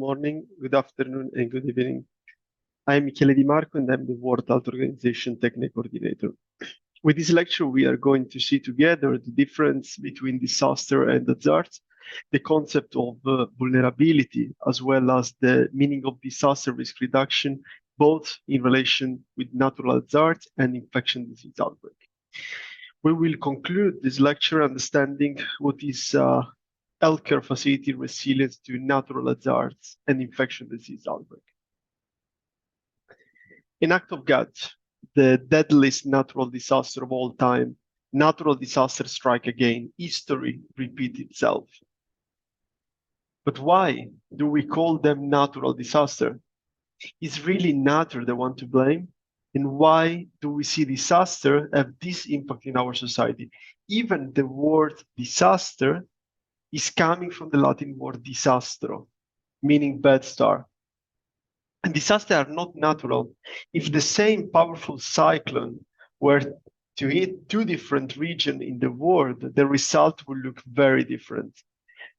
morning, good afternoon, and good evening. I'm Michele Di Marco, and I'm the World Health Organization Téchne coordinator. With this lecture, we are going to see together the difference between disaster and hazard, the concept of vulnerability, as well as the meaning of disaster risk reduction, both in relation with natural hazard and infection disease outbreak. We will conclude this lecture understanding what is healthcare facility resilience to natural hazards and infection disease outbreak. An act of God, the deadliest natural disaster of all time, natural disaster strike again, history repeat itself. But why do we call them natural disaster? Is really nature the one to blame? And why do we see disaster have this impact in our society? Even the word disaster is coming from the Latin word disastro, meaning bad star. And disasters are not natural. If the same powerful cyclone were to hit two different regions in the world, the result would look very different.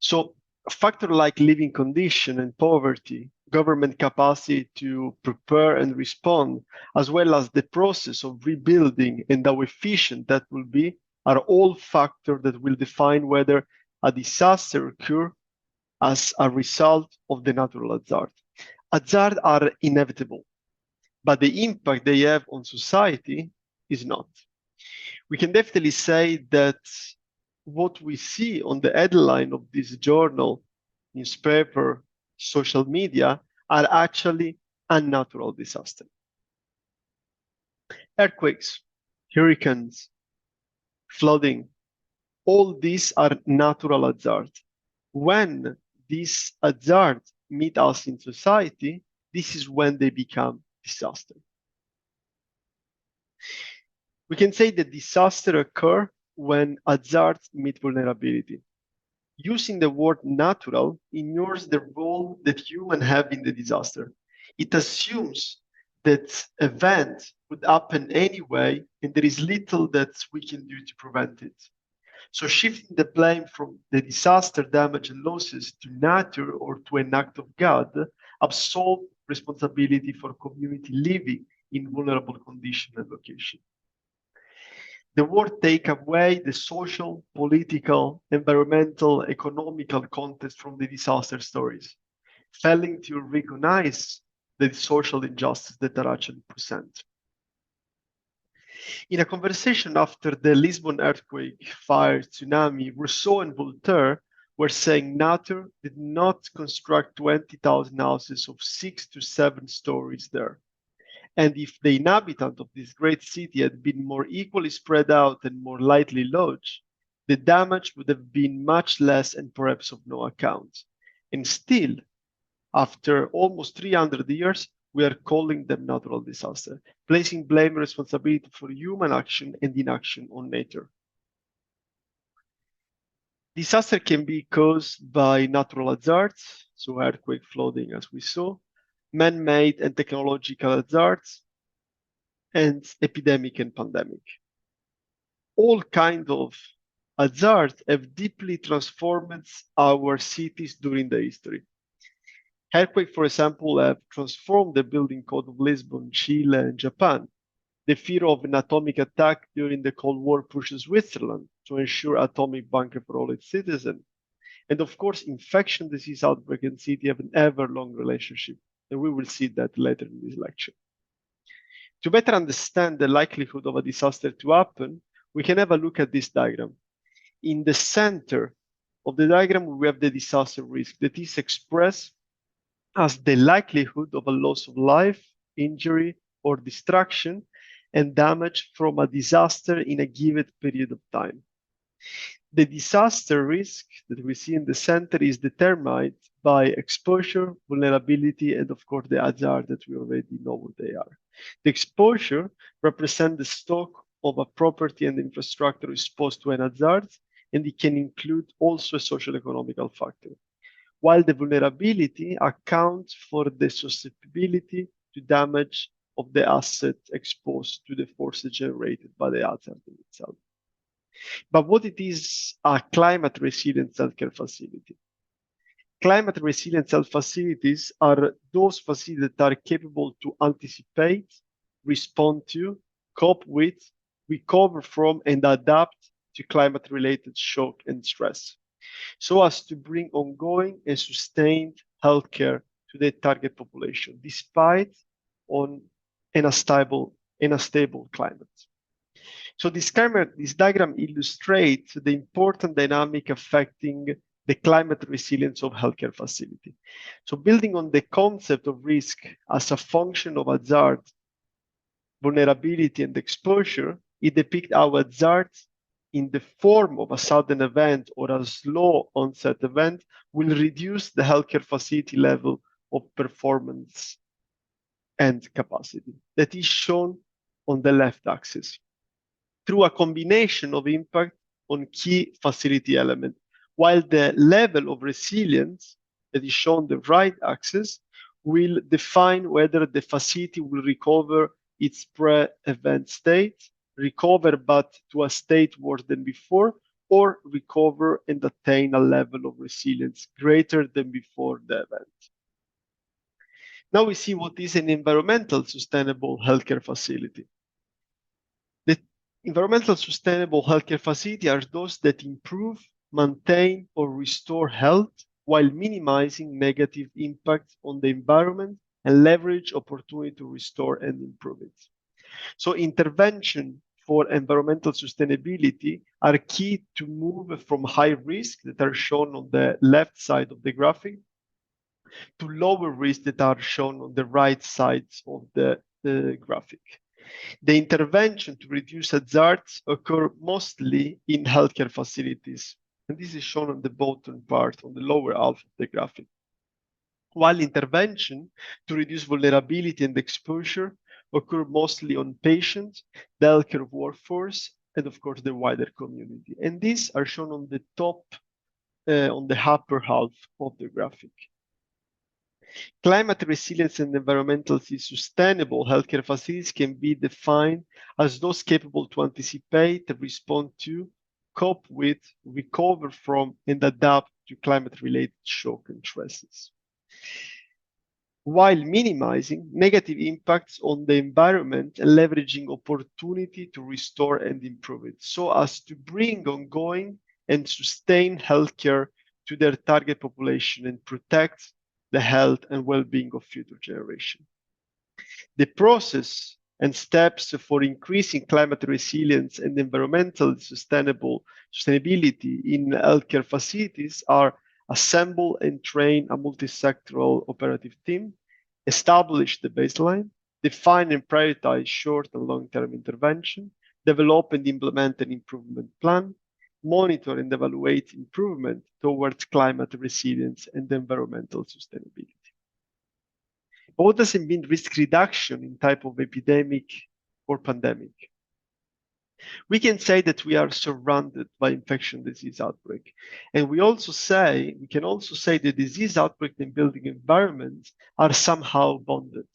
So a factor like living condition and poverty, government capacity to prepare and respond, as well as the process of rebuilding and how efficient that will be, are all factors that will define whether a disaster occurs as a result of the natural hazard. Hazards are inevitable, but the impact they have on society is not. We can definitely say that what we see on the headline of this journal, newspaper, social media, are actually unnatural disasters. Earthquakes, hurricanes, flooding, all these are natural hazards. When these hazards meet us in society, this is when they become disaster. We can say that disaster occur when hazards meet vulnerability. Using the word natural ignores the role that humans have in the disaster. It assumes that event would happen anyway, and there is little that we can do to prevent it. So shifting the blame from the disaster damage and losses to nature or to an act of God absolves responsibility for community living in vulnerable condition and location. The word take away the social, political, environmental, economical context from the disaster stories, failing to recognize the social injustice that are actually present. In a conversation after the Lisbon earthquake, fire, tsunami, Rousseau and Voltaire were saying nature did not construct 20,000 houses of 6 to 7 stories there. And if the inhabitants of this great city had been more equally spread out and more lightly lodged, the damage would have been much less and perhaps of no account. And still, after almost 300 years, we are calling them natural disasters, placing blame and responsibility for human action and inaction on nature. Disaster can be caused by natural hazards, so earthquake, flooding, as we saw, man-made and technological hazards, and epidemic and pandemic. All kinds of hazards have deeply transformed our cities during the history. Earthquakes, for example, have transformed the building code of Lisbon, Chile, and Japan. The fear of an atomic attack during the Cold War pushed Switzerland to ensure atomic bunker for all its citizens. And of course, infection disease outbreak and city have an ever-long relationship, and we will see that later in this lecture. To better understand the likelihood of a disaster to happen, we can have a look at this diagram. In the center of the diagram, we have the disaster risk that is expressed as the likelihood of a loss of life, injury, or destruction and damage from a disaster in a given period of time. The disaster risk that we see in the center is determined by exposure, vulnerability, and of course the hazard that we already know what they are. The exposure represents the stock of a property and infrastructure exposed to an hazard, and it can include also a social economical factor. While the vulnerability accounts for the susceptibility to damage of the asset exposed to the forces generated by the hazard in itself. But what it is a climate resilient healthcare facility? climate resilient health facilities are those facilities that are capable to anticipate, respond to, cope with, recover from, and adapt to climate-related shock and stress, so as to bring ongoing and sustained healthcare to their target population, despite an unstable climate. So this diagram illustrates the important dynamic affecting the climate resilience of healthcare facility. So building on the concept of risk as a function of hazard, vulnerability, and exposure, it depicts how hazard in the form of a sudden event or a slow onset event will reduce the healthcare facility level of performance and capacity. That is shown on the left axis through a combination of impact on key facility elements, while the level of resilience that is shown on the right axis will define whether the facility will recover its pre-event state, recover but to a state worse than before, or recover and attain a level of resilience greater than before the event. Now we see what is an environmental sustainable healthcare facility. The environmental sustainable healthcare facility are those that improve, maintain, or restore health while minimizing negative impacts on the environment and leverage opportunity to restore and improve it. So intervention for environmental sustainability are key to move from high risk that are shown on the left side of the graphic to lower risk that are shown on the right side of the graphic. The intervention to reduce hazards occur mostly in healthcare facilities, and this is shown on the bottom part, on the lower half of the graphic. While intervention to reduce vulnerability and exposure occur mostly on patients, the healthcare workforce, and of course the wider community. And these are shown on the top, on the upper half of the graphic. Climate resilience and environmentally sustainable healthcare facilities can be defined as those capable to anticipate, respond to, cope with, recover from, and adapt to climate-related shock and stresses, while minimizing negative impacts on the environment and leveraging opportunity to restore and improve it, so as to bring ongoing and sustain healthcare to their target population and protect the health and well-being of future generations. The process and steps for increasing climate resilience and environmental sustainability in healthcare facilities are assemble and train a multi-sectoral operative team, establish the baseline, define and prioritize short and long-term intervention, develop and implement an improvement plan, monitor and evaluate improvement towards climate resilience and environmental sustainability. But what does it mean risk reduction in type of epidemic or pandemic? We can say that we are surrounded by infection disease outbreak. And we can also say that disease outbreak and building environments are somehow bonded.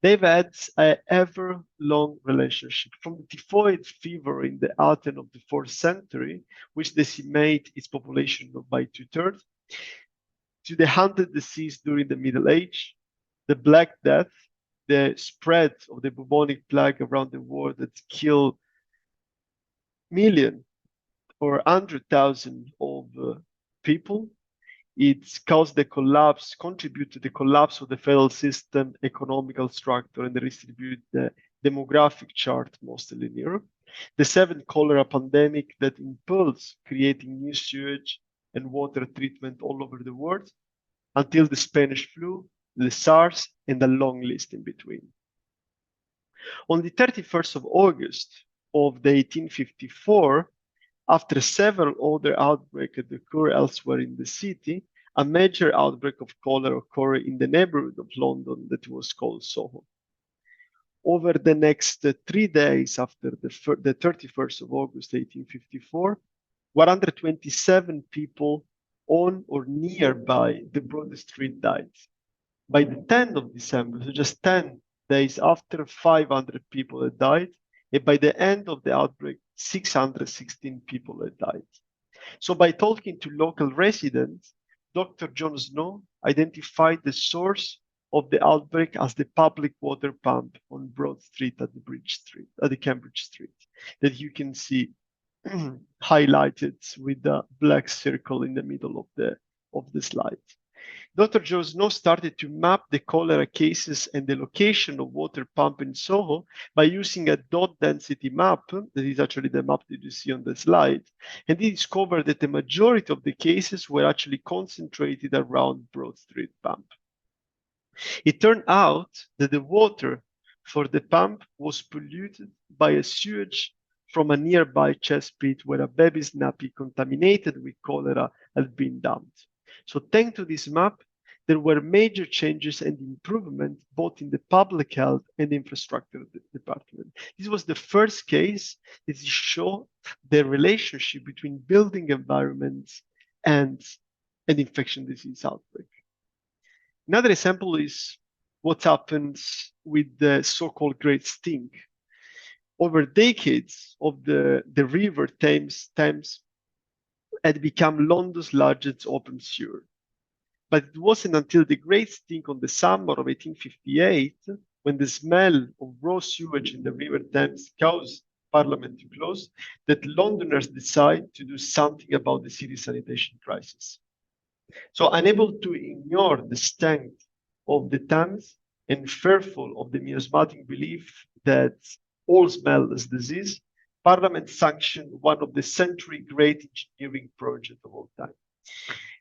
They've had an ever-long relationship from the typhoid fever in the Athens of the 4th century, which decimated its population by 2/3, to the hunted disease during the Middle Age, the Black Death, the spread of the bubonic plague around the world that killed millions or 100,000 of people. It caused the collapse, contributed to the collapse of the federal system, economical structure, and redistributed the demographic chart, mostly in Europe. The 7th cholera pandemic that impulsed creating new sewage and water treatment all over the world, until the Spanish flu, the SARS, and a long list in between. On the 31st of August of the 1854, after several other outbreaks that occurred elsewhere in the city, a major outbreak of cholera occurred in the neighborhood of London that was called Soho. Over the next 3 days after the 31st of August 1854, 127 people on or nearby the Broad Street died. By the 10th of December, so just 10 days after, 500 people had died, and by the end of the outbreak, 616 people had died. So by talking to local residents, Dr. John Snow identified the source of the outbreak as the public water pump on Broad Street at the Cambridge Street, that you can see highlighted with the black circle in the middle of the slide. Dr. Joe Snow started to map the cholera cases and the location of water pump in Soho by using a dot density map. That is actually the map that you see on the slide. And he discovered that the majority of the cases were actually concentrated around Broad Street pump. It turned out that the water for the pump was polluted by a sewage from a nearby cesspit where a baby's nappy contaminated with cholera had been dumped. So thanks to this map, there were major changes and improvements both in the public health and infrastructure department. This was the first case that showed the relationship between building environments and an infection disease outbreak. Another example is what happens with the so-called Great Stink. Over decades of the river Thames had become London's largest open sewer. But it wasn't until the Great Stink on the summer of 1858, when the smell of raw sewage in the River Thames caused Parliament to close, that Londoners decided to do something about the city sanitation crisis. So unable to ignore the stank of the Thames and fearful of the miasmatic belief that all smell is disease, Parliament sanctioned one of the century great engineering projects of all time,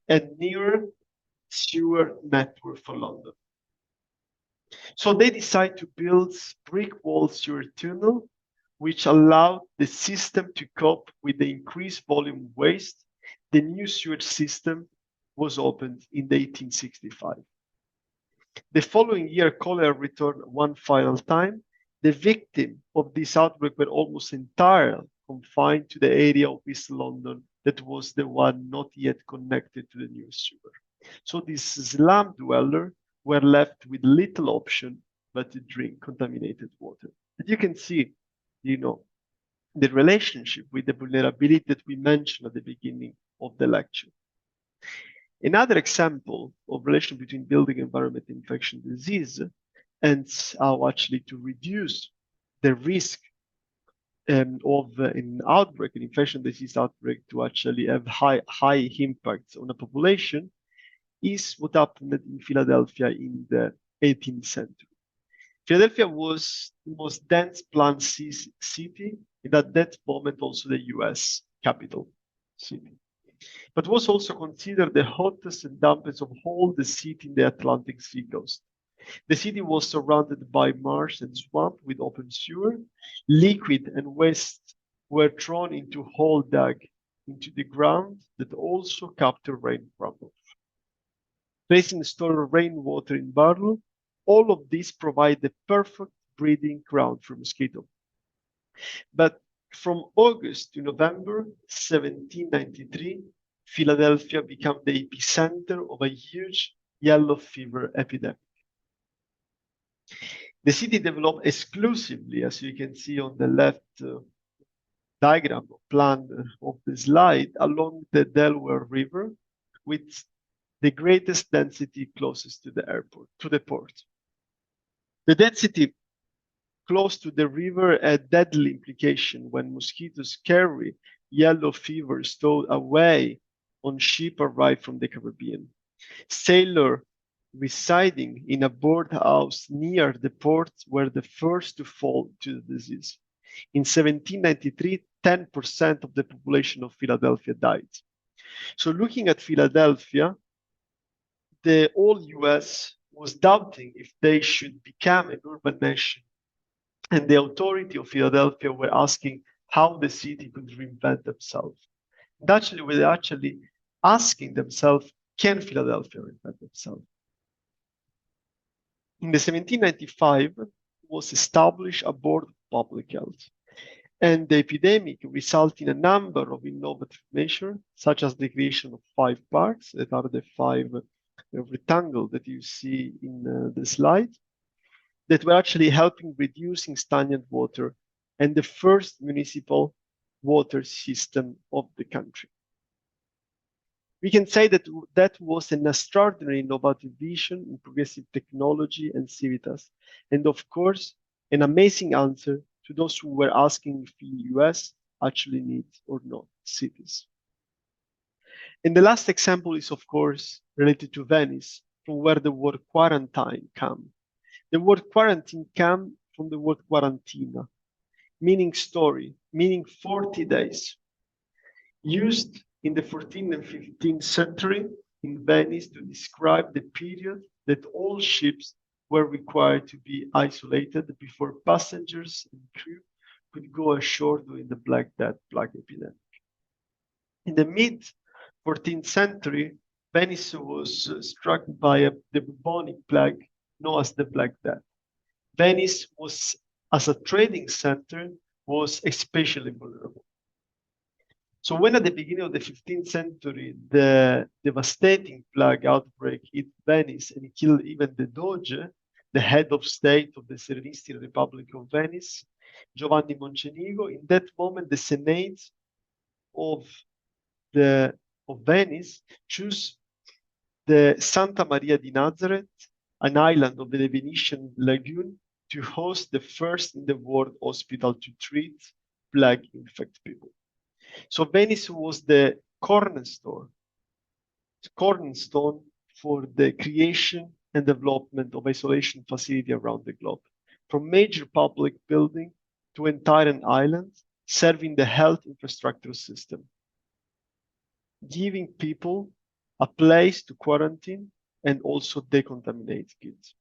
a new sewer network for London. So they decided to build brick wall sewer tunnel, which allowed the system to cope with the increased volume of waste. The new sewage system was opened in 1865. The following year, cholera returned one final time. The victims of this outbreak were almost entirely confined to the area of East London that was the one not yet connected to the new sewer. So these slum dwellers were left with little option but to drink contaminated water. But you can see, the relationship with the vulnerability that we mentioned at the beginning of the lecture. Another example of relation between building environment and infection disease and how actually to reduce the risk of an outbreak, an infection disease outbreak, to actually have high impacts on the population is what happened in Philadelphia in the 18th century. Philadelphia was the most dense planned city, and at that moment also the US capital city. But was also considered the hottest and dampest of all the cities in the Atlantic Sea coast. The city was surrounded by marsh and swamp with open sewer. Liquid and waste were thrown into holes dug into the ground that also capture rain runoff. Placing stored rainwater in barrel, all of these provide the perfect breeding ground for mosquito. But from August to November 1793, Philadelphia became the epicenter of a huge yellow fever epidemic. The city developed exclusively, as you can see on the left diagram plan of the slide, along the Delaware River, with the greatest density closest to the airport, to the port. The density close to the river had deadly implication when mosquitoes carry yellow fever stowed away on ship arrived from the Caribbean. Sailors residing in a boardhouse near the port were the first to fall to the disease. In 1793, 10% of the population of Philadelphia died. So looking at Philadelphia, the whole US was doubting if they should become an urban nation. And the authority of Philadelphia were asking how the city could reinvent themselves. And actually, were actually asking themselves, can Philadelphia reinvent themselves? In the 1795 was established a board of public health. And the epidemic resulted in a number of innovative measures, such as the creation of 5 parks, that are the 5 rectangles that you see in the slide, that were actually helping reducing stagnant water and the first municipal water system of the country. We can say that that was an extraordinary innovative vision in progressive technology and civitas, and of course, an amazing answer to those who were asking if the US actually needs or not cities. And the last example is, of course, related to Venice, from where the word quarantine comes. The word quarantine comes from the word quarantina, meaning story, meaning 40 days, used in the 14th and 15th century in Venice to describe the period that all ships were required to be isolated before passengers and crew could go ashore during the Black Death plague epidemic. In the mid 14th century, Venice was struck by the bubonic plague known as the Black Death. Venice was, as a trading center, was especially vulnerable. So when at the beginning of the 15th century, the devastating plague outbreak hit Venice and killed even the Doge, the head of state of the Serenistic Republic of Venice, Giovanni Moncenigo, in that moment, the Senate of Venice chose the Santa Maria di Nazareth, an island of the Venetian lagoon, to host the first in the world hospital to treat plague-infected people. So Venice was the cornerstone for the creation and development of isolation facility around the globe, from major public building to entire island, serving the health infrastructure system, giving people a place to quarantine and also decontaminate kids.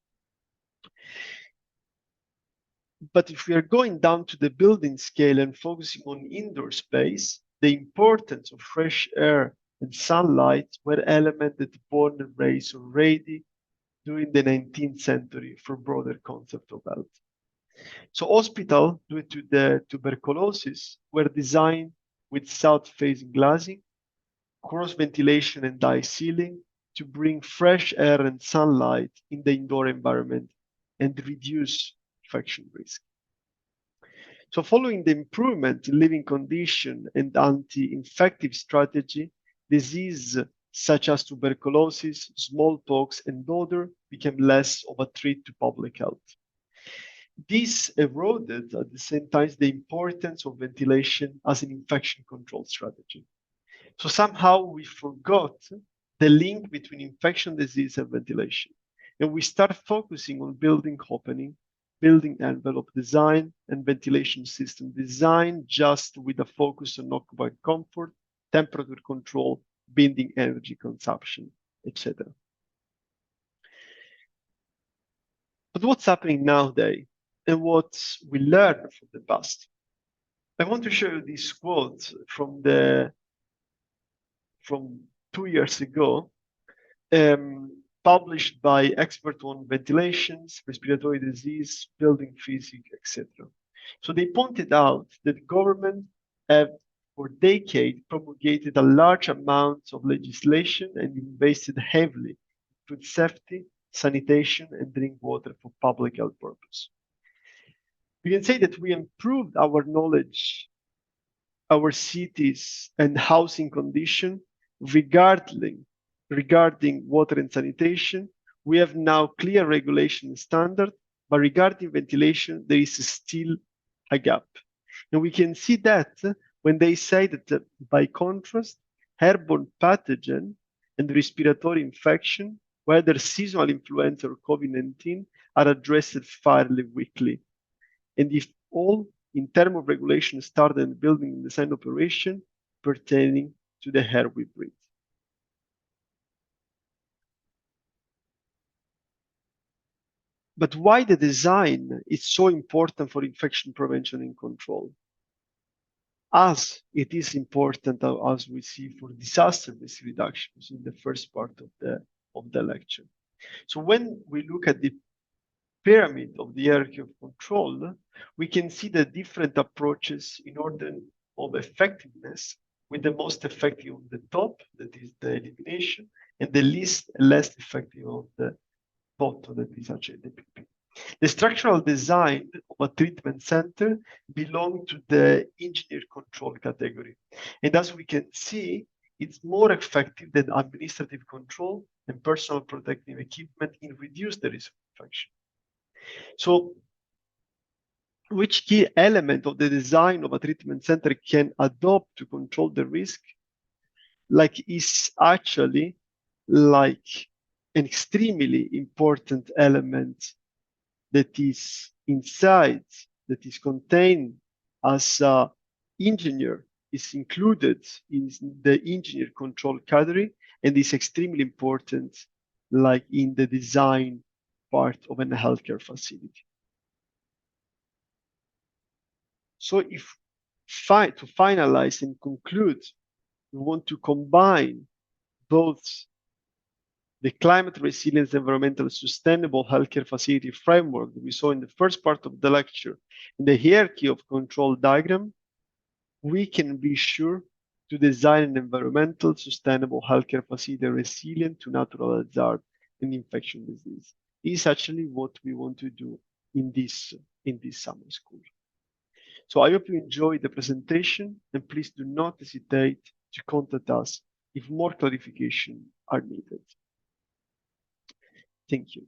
But if we are going down to the building scale and focusing on indoor space, the importance of fresh air and sunlight were elements that born and raised already during the 19th century for broader concept of health. So hospitals, due to the tuberculosis, were designed with south-facing glazing, cross ventilation and dye ceiling to bring fresh air and sunlight in the indoor environment and reduce infection risk. So following the improvement in living condition and anti-infective strategy, diseases such as tuberculosis, smallpox, and other became less of a threat to public health. This eroded at the same time the importance of ventilation as an infection control strategy. So somehow we forgot the link between infection disease and ventilation. And we start focusing on building opening, building envelope design, and ventilation system design just with a focus on occupant comfort, temperature control, building energy consumption, etc. But what's happening nowadays and what we learned from the past? I want to show you this quote from 2 years ago, published by experts on ventilations, respiratory disease, building physics, etc. So they pointed out that government have for decades promulgated a large amount of legislation and invested heavily in food safety, sanitation, and drinking water for public health purpose. We can say that we improved our knowledge, our cities and housing condition regarding water and sanitation. We have now clear regulation standard, but regarding ventilation, there is still a gap. And we can see that when they say that by contrast, airborne pathogen and respiratory infection, whether seasonal influenza or COVID-19, are addressed fairly weakly. And if all in terms of regulation started in building and design operation pertaining to the air we breathe. But why the design is so important for infection prevention and control? As it is important as we see for disaster risk reductions in the first part of the lecture. So when we look at the pyramid of the hierarchy of control, we can see the different approaches in order of effectiveness, with the most effective on the top, that is the elimination, and the least less effective on the bottom, that is actually the PP. The structural design of a treatment center belongs to the engineer control category. And as we can see, it's more effective than administrative control and personal protective equipment in reduce the risk of infection. So, which key element of the design of a treatment center can adopt to control the risk? Like is actually like an extremely important element that is inside, that is contained as a engineer, is included in the engineer control category and is extremely important like in the design part of a healthcare facility. So if to finalize and conclude, we want to combine both the climate resilience, environmental sustainable healthcare facility framework that we saw in the first part of the lecture, in the hierarchy of control diagram, we can be sure to design an environmental sustainable healthcare facility resilient to natural hazard and infection disease. This is actually what we want to do in this summer school. So I hope you enjoyed the presentation, and please do not hesitate to contact us if more clarification are needed. Thank you.